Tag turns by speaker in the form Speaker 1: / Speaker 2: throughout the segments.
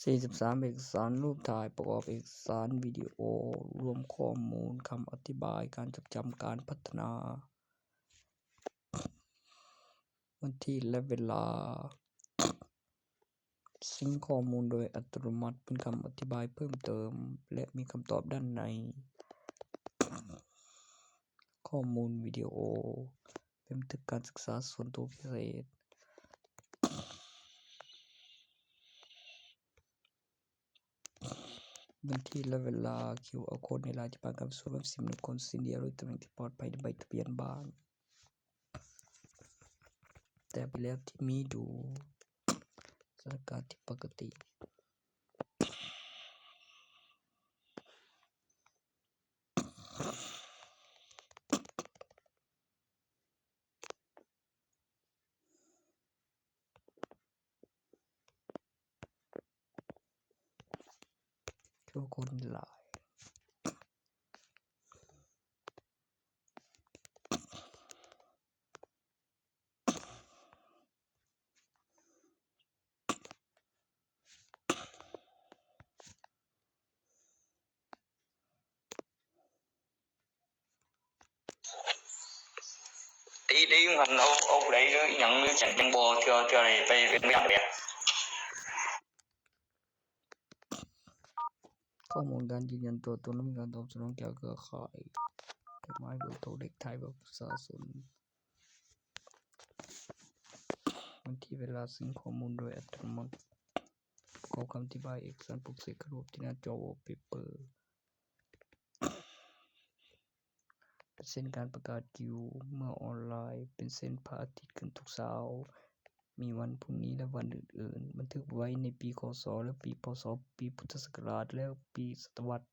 Speaker 1: 43 เอกสารรูปถ่ายประกอบเอกสารวิดีโอรวมข้อมูลคำอธิบายการจดจำการพัฒนาวันที่และเวลาซิงค์ข้อมูลโดยอัตโนมัติเป็นคำอธิบายเพิ่มเติมและมีคำตอบด้านในข้อมูลวิดีโอเป็นบันทึกการศึกษาส่วนตัวพิเศษวันที่และเวลา QR Code ในรายที่ผ่านการสูญเสียบุคคลสิ้นเดียวโดยตำแหน่งที่ปลอดภัยในใบทะเบียนบ้านแต่ไปแล้วที่มีดูสถานการณ์ที่ปกติทุกคนหลาย
Speaker 2: đi mình ốc đấy nhận chẳng chẳng bò cho nàyไปเป็นอย่างเดียว
Speaker 1: ข้อมูลการยืนยันตัวตนและการตอบสนองจากเครือข่ายจดหมายเบอร์โทรเลขท้ายบัตรประชาชนวันที่เวลาซิงค์ข้อมูลโดยอัตโนมัติขอคำอธิบายเอกสารปลุกเสกรูปที่หน้าจอ Wallpaper เป็นเส้นการประกาศคิวเมื่อออนไลน์เป็นเส้นพระอาทิตย์ขึ้นทุกเช้ามีวันพรุ่งนี้และวันอื่นๆบันทึกไว้ในปีคศและปีพศปีพุทธศักราชและปีศตวรรษ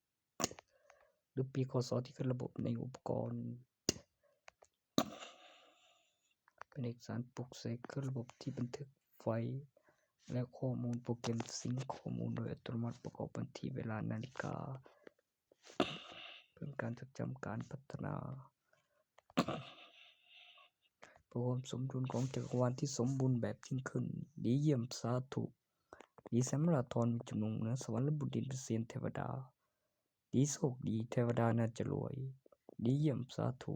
Speaker 1: หรือปีคศที่ขึ้นระบบในอุปกรณ์เป็นเอกสารปลุกเสกขึ้นระบบที่บันทึกไว้และข้อมูลโปรแกรมซิงค์ข้อมูลโดยอัตโนมัติประกอบวันที่เวลานาฬิกาเพื่อการจดจำการพัฒนาเพื่อความสมดุลของจักรวาลที่สมบูรณ์แบบยิ่งขึ้นดีเยี่ยมสาธุดีแสมราธรมีจำนวนเหนือสวรรค์และบุญดินเป็นเสียนเทวดาดีโชคดีเทวดาน่าจะรวยดีเยี่ยมสาธุ